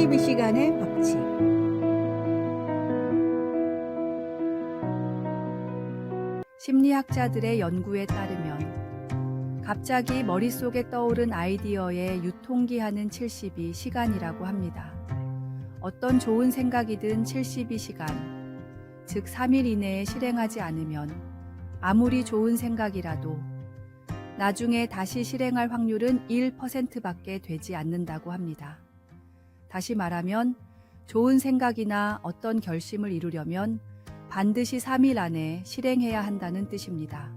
72시간의 법칙. 심리학자들의 연구에 따르면 갑자기 머릿속에 떠오른 아이디어의 유통기한은 72시간이라고 합니다. 어떤 좋은 생각이든 72시간, 즉 3일 이내에 실행하지 않으면 아무리 좋은 생각이라도 나중에 다시 실행할 확률은 1%밖에 되지 않는다고 합니다. 다시 말하면 좋은 생각이나 어떤 결심을 이루려면 반드시 3일 안에 실행해야 한다는 뜻입니다.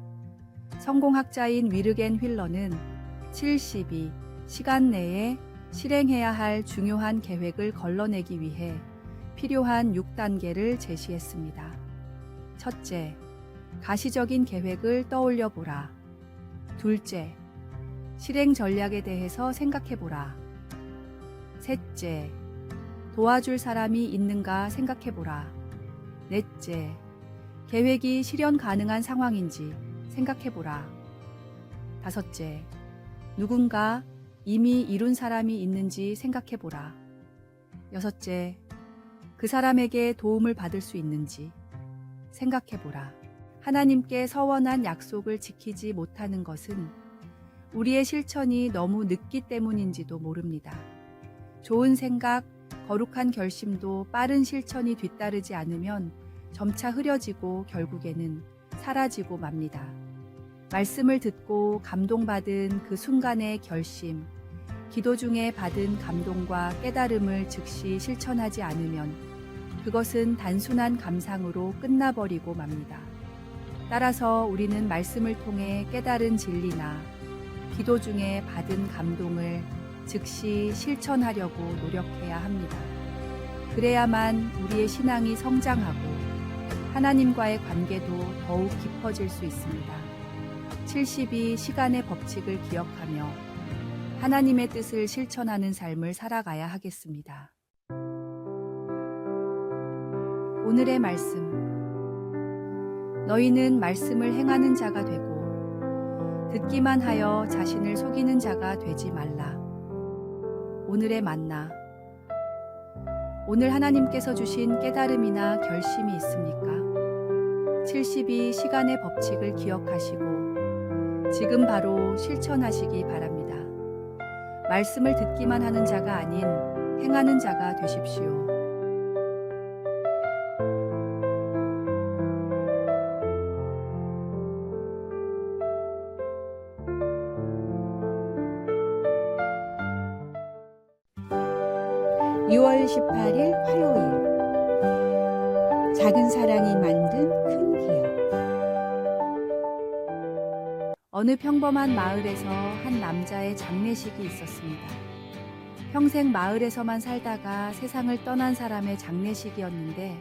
성공학자인 위르겐 휠러는 72시간 내에 실행해야 할 중요한 계획을 걸러내기 위해 필요한 6단계를 제시했습니다. 첫째, 가시적인 계획을 떠올려 보라. 둘째, 실행 전략에 대해서 생각해 보라. 셋째, 도와줄 사람이 있는가 생각해 보라. 넷째, 계획이 실현 가능한 상황인지 생각해 보라. 다섯째, 누군가 이미 이룬 사람이 있는지 생각해 보라. 여섯째, 그 사람에게 도움을 받을 수 있는지 생각해 보라. 하나님께 서원한 약속을 지키지 못하는 것은 우리의 실천이 너무 늦기 때문인지도 모릅니다. 좋은 생각, 거룩한 결심도 빠른 실천이 뒤따르지 않으면 점차 흐려지고 결국에는 사라지고 맙니다. 말씀을 듣고 감동받은 그 순간의 결심, 기도 중에 받은 감동과 깨달음을 즉시 실천하지 않으면 그것은 단순한 감상으로 끝나버리고 맙니다. 따라서 우리는 말씀을 통해 깨달은 진리나 기도 중에 받은 감동을 즉시 실천하려고 노력해야 합니다. 그래야만 우리의 신앙이 성장하고 하나님과의 관계도 더욱 깊어질 수 있습니다. 72시간의 법칙을 기억하며 하나님의 뜻을 실천하는 삶을 살아가야 하겠습니다. 오늘의 말씀. 너희는 말씀을 행하는 자가 되고 듣기만 하여 자신을 속이는 자가 되지 말라. 오늘의 만나. 오늘 하나님께서 주신 깨달음이나 결심이 있습니까? 72시간의 법칙을 기억하시고 지금 바로 실천하시기 바랍니다. 말씀을 듣기만 하는 자가 아닌 행하는 자가 되십시오. (6월 18일) 화요일. 작은 사랑이 만든 큰 기억. 어느 평범한 마을에서 한 남자의 장례식이 있었습니다. 평생 마을에서만 살다가 세상을 떠난 사람의 장례식이었는데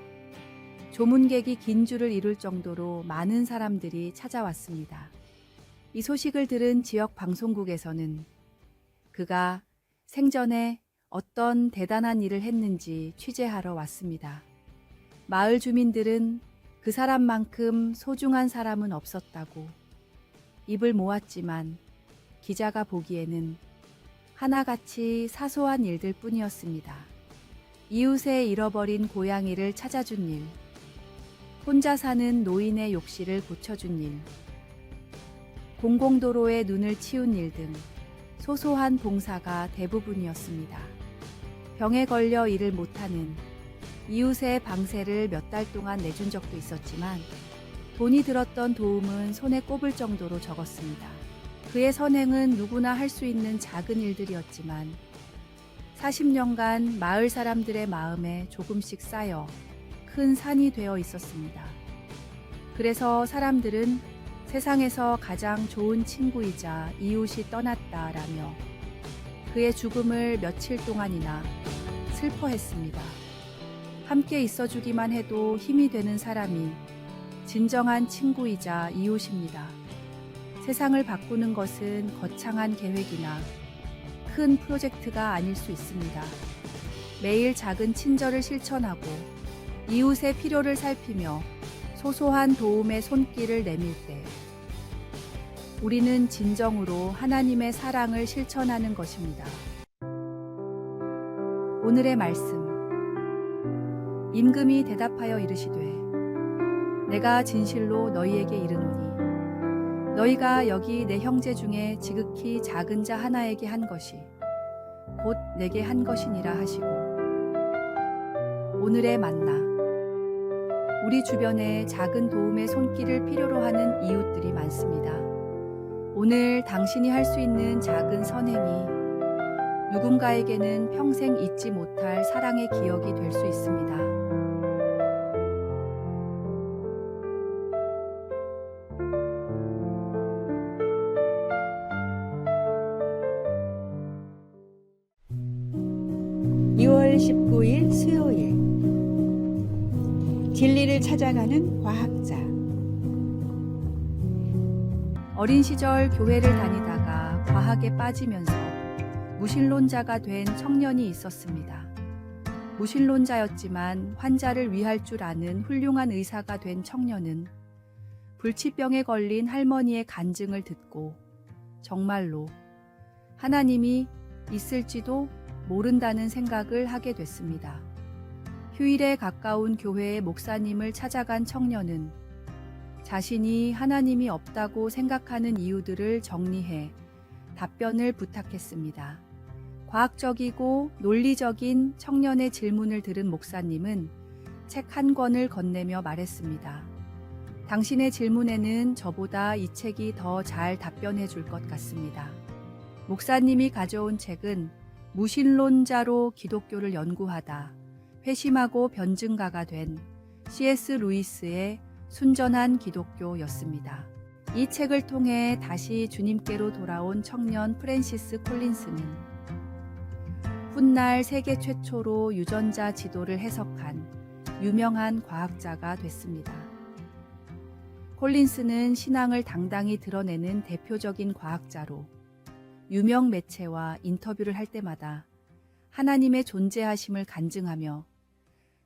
조문객이 긴 줄을 이룰 정도로 많은 사람들이 찾아왔습니다. 이 소식을 들은 지역 방송국에서는 그가 생전에 어떤 대단한 일을 했는지 취재하러 왔습니다. 마을 주민들은 그 사람만큼 소중한 사람은 없었다고 입을 모았지만 기자가 보기에는 하나같이 사소한 일들 뿐이었습니다. 이웃의 잃어버린 고양이를 찾아준 일, 혼자 사는 노인의 욕실을 고쳐준 일, 공공도로에 눈을 치운 일 등 소소한 봉사가 대부분이었습니다. 병에 걸려 일을 못하는 이웃의 방세를 몇 달 동안 내준 적도 있었지만 돈이 들었던 도움은 손에 꼽을 정도로 적었습니다. 그의 선행은 누구나 할 수 있는 작은 일들이었지만 40년간 마을 사람들의 마음에 조금씩 쌓여 큰 산이 되어 있었습니다. 그래서 사람들은 세상에서 가장 좋은 친구이자 이웃이 떠났다라며 그의 죽음을 며칠 동안이나 슬퍼했습니다. 함께 있어주기만 해도 힘이 되는 사람이 진정한 친구이자 이웃입니다. 세상을 바꾸는 것은 거창한 계획이나 큰 프로젝트가 아닐 수 있습니다. 매일 작은 친절을 실천하고 이웃의 필요를 살피며 소소한 도움의 손길을 내밀 때 우리는 진정으로 하나님의 사랑을 실천하는 것입니다. 오늘의 말씀. 임금이 대답하여 이르시되 내가 진실로 너희에게 이르노니 너희가 여기 내 형제 중에 지극히 작은 자 하나에게 한 것이 곧 내게 한 것이니라 하시고. 오늘의 만나. 우리 주변에 작은 도움의 손길을 필요로 하는 이웃들이 많습니다. 오늘 당신이 할 수 있는 작은 선행이 누군가에게는 평생 잊지 못할 사랑의 기억이 될 수 있습니다. (2월 19일) 수요일. 진리를 찾아가는 과학자. 어린 시절 교회를 다니다가 과학에 빠지면서 무신론자가 된 청년이 있었습니다. 무신론자였지만 환자를 위할 줄 아는 훌륭한 의사가 된 청년은 불치병에 걸린 할머니의 간증을 듣고 정말로 하나님이 있을지도 모른다는 생각을 하게 됐습니다. 휴일에 가까운 교회의 목사님을 찾아간 청년은 자신이 하나님이 없다고 생각하는 이유들을 정리해 답변을 부탁했습니다. 과학적이고 논리적인 청년의 질문을 들은 목사님은 책 한 권을 건네며 말했습니다. 당신의 질문에는 저보다 이 책이 더 잘 답변해 줄 것 같습니다. 목사님이 가져온 책은 무신론자로 기독교를 연구하다 회심하고 변증가가 된 C.S. 루이스의 순전한 기독교였습니다. 이 책을 통해 다시 주님께로 돌아온 청년 프랜시스 콜린스는 훗날 세계 최초로 유전자 지도를 해석한 유명한 과학자가 됐습니다. 콜린스는 신앙을 당당히 드러내는 대표적인 과학자로 유명 매체와 인터뷰를 할 때마다 하나님의 존재하심을 간증하며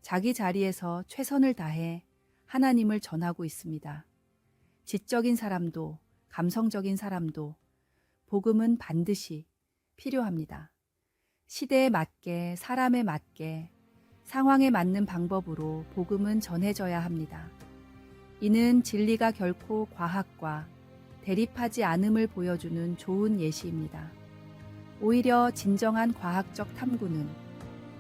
자기 자리에서 최선을 다해 하나님을 전하고 있습니다. 지적인 사람도 감성적인 사람도 복음은 반드시 필요합니다. 시대에 맞게 사람에 맞게 상황에 맞는 방법으로 복음은 전해져야 합니다. 이는 진리가 결코 과학과 대립하지 않음을 보여주는 좋은 예시입니다. 오히려 진정한 과학적 탐구는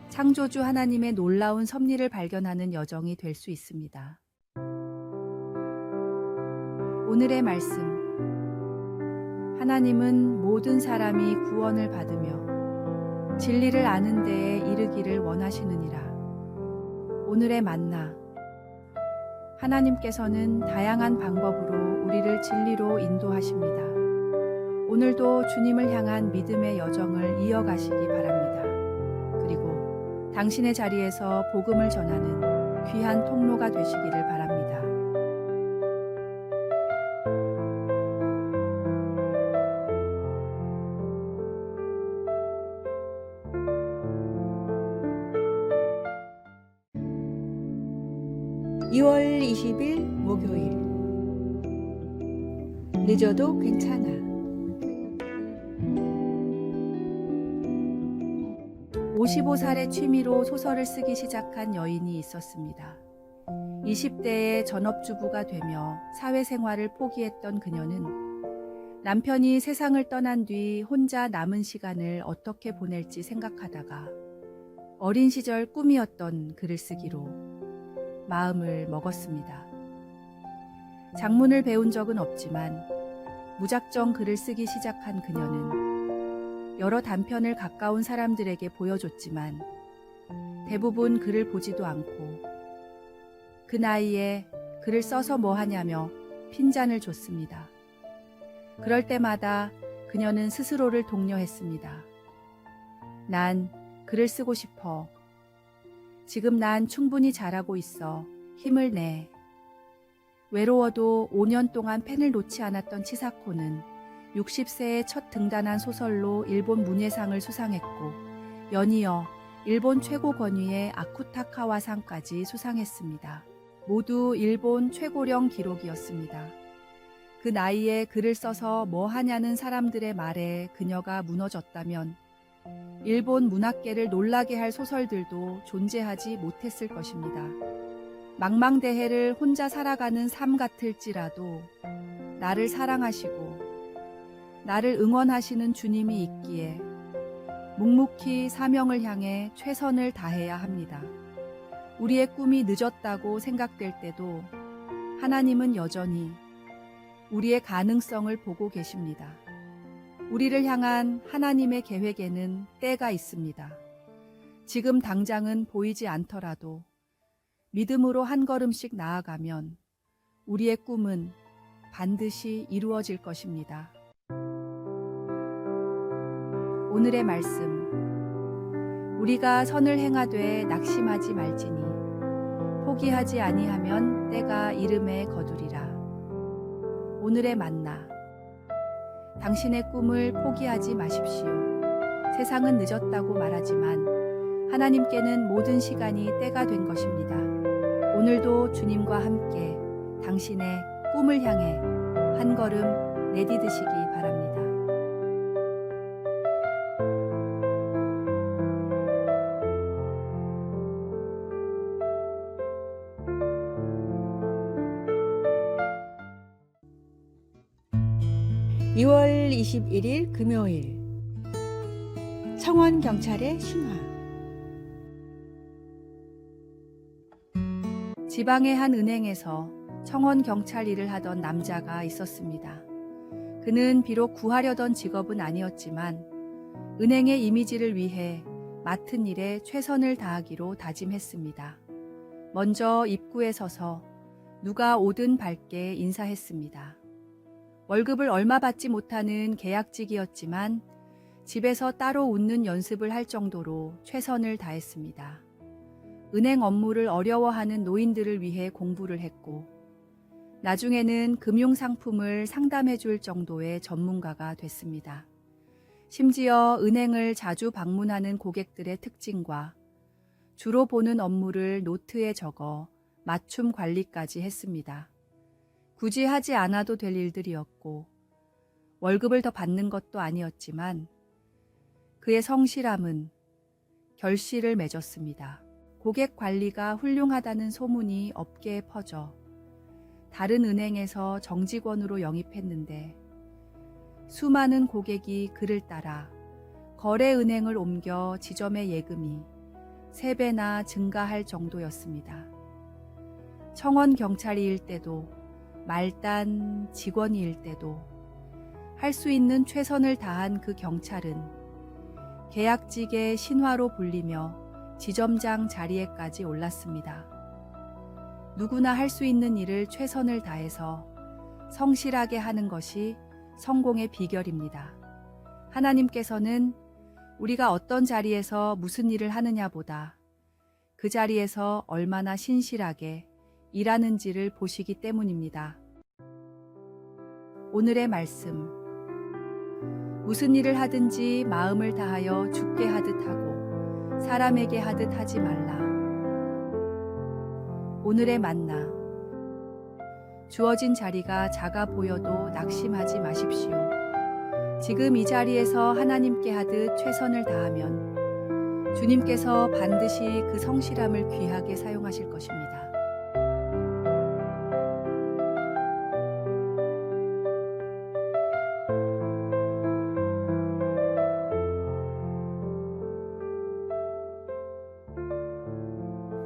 창조주 하나님의 놀라운 섭리를 발견하는 여정이 될 수 있습니다. 오늘의 말씀. 하나님은 모든 사람이 구원을 받으며 진리를 아는 데에 이르기를 원하시느니라. 오늘의 만나. 하나님께서는 다양한 방법으로 우리를 진리로 인도하십니다. 오늘도 주님을 향한 믿음의 여정을 이어가시기 바랍니다. 그리고 당신의 자리에서 복음을 전하는 귀한 통로가 되시기를 바랍니다. (2월 20일) 목요일. 늦어도 괜찮아. 55살의 취미로 소설을 쓰기 시작한 여인이 있었습니다. 20대에 전업주부가 되며 사회생활을 포기했던 그녀는 남편이 세상을 떠난 뒤 혼자 남은 시간을 어떻게 보낼지 생각하다가 어린 시절 꿈이었던 글을 쓰기로 마음을 먹었습니다. 작문을 배운 적은 없지만 무작정 글을 쓰기 시작한 그녀는 여러 단편을 가까운 사람들에게 보여줬지만 대부분 글을 보지도 않고 그 나이에 글을 써서 뭐 하냐며 핀잔을 줬습니다. 그럴 때마다 그녀는 스스로를 독려했습니다. 난 글을 쓰고 싶어. 지금 난 충분히 잘하고 있어. 힘을 내. 외로워도 5년 동안 펜을 놓지 않았던 치사코는 60세에 첫 등단한 소설로 일본 문예상을 수상했고 연이어 일본 최고 권위의 아쿠타카와상까지 수상했습니다. 모두 일본 최고령 기록이었습니다. 그 나이에 글을 써서 뭐 하냐는 사람들의 말에 그녀가 무너졌다면 일본 문학계를 놀라게 할 소설들도 존재하지 못했을 것입니다. 망망대해를 혼자 살아가는 삶 같을지라도 나를 사랑하시고 나를 응원하시는 주님이 있기에 묵묵히 사명을 향해 최선을 다해야 합니다. 우리의 꿈이 늦었다고 생각될 때도 하나님은 여전히 우리의 가능성을 보고 계십니다. 우리를 향한 하나님의 계획에는 때가 있습니다. 지금 당장은 보이지 않더라도 믿음으로 한 걸음씩 나아가면 우리의 꿈은 반드시 이루어질 것입니다. 오늘의 말씀. 우리가 선을 행하되 낙심하지 말지니 포기하지 아니하면 때가 이름에 거두리라. 오늘의 만나. 당신의 꿈을 포기하지 마십시오. 세상은 늦었다고 말하지만 하나님께는 모든 시간이 때가 된 것입니다. 오늘도 주님과 함께 당신의 꿈을 향해 한 걸음 내디드시기 바랍니다. (2월 21일) 금요일 청원경찰의 신화. 지방의 한 은행에서 청원경찰 일을 하던 남자가 있었습니다. 그는 비록 구하려던 직업은 아니었지만 은행의 이미지를 위해 맡은 일에 최선을 다하기로 다짐했습니다. 먼저 입구에 서서 누가 오든 밝게 인사했습니다. 월급을 얼마 받지 못하는 계약직이었지만 집에서 따로 웃는 연습을 할 정도로 최선을 다했습니다. 은행 업무를 어려워하는 노인들을 위해 공부를 했고 나중에는 금융상품을 상담해 줄 정도의 전문가가 됐습니다. 심지어 은행을 자주 방문하는 고객들의 특징과 주로 보는 업무를 노트에 적어 맞춤 관리까지 했습니다. 굳이 하지 않아도 될 일들이었고 월급을 더 받는 것도 아니었지만 그의 성실함은 결실을 맺었습니다. 고객 관리가 훌륭하다는 소문이 업계에 퍼져 다른 은행에서 정직원으로 영입했는데 수많은 고객이 그를 따라 거래은행을 옮겨 지점의 예금이 3배나 증가할 정도였습니다. 청원경찰이일 때도 말단 직원이일 때도 할 수 있는 최선을 다한 그 경찰은 계약직의 신화로 불리며 지점장 자리에까지 올랐습니다. 누구나 할 수 있는 일을 최선을 다해서 성실하게 하는 것이 성공의 비결입니다. 하나님께서는 우리가 어떤 자리에서 무슨 일을 하느냐보다 그 자리에서 얼마나 신실하게 일하는지를 보시기 때문입니다. 오늘의 말씀. 무슨 일을 하든지 마음을 다하여 주께 하듯 하고 사람에게 하듯 하지 말라. 오늘의 만나. 주어진 자리가 작아 보여도 낙심하지 마십시오. 지금 이 자리에서 하나님께 하듯 최선을 다하면 주님께서 반드시 그 성실함을 귀하게 사용하실 것입니다.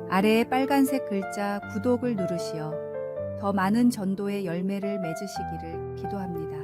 아래에 빨간색 글자 구독을 누르시어 더 많은 전도의 열매를 맺으시기를 기도합니다.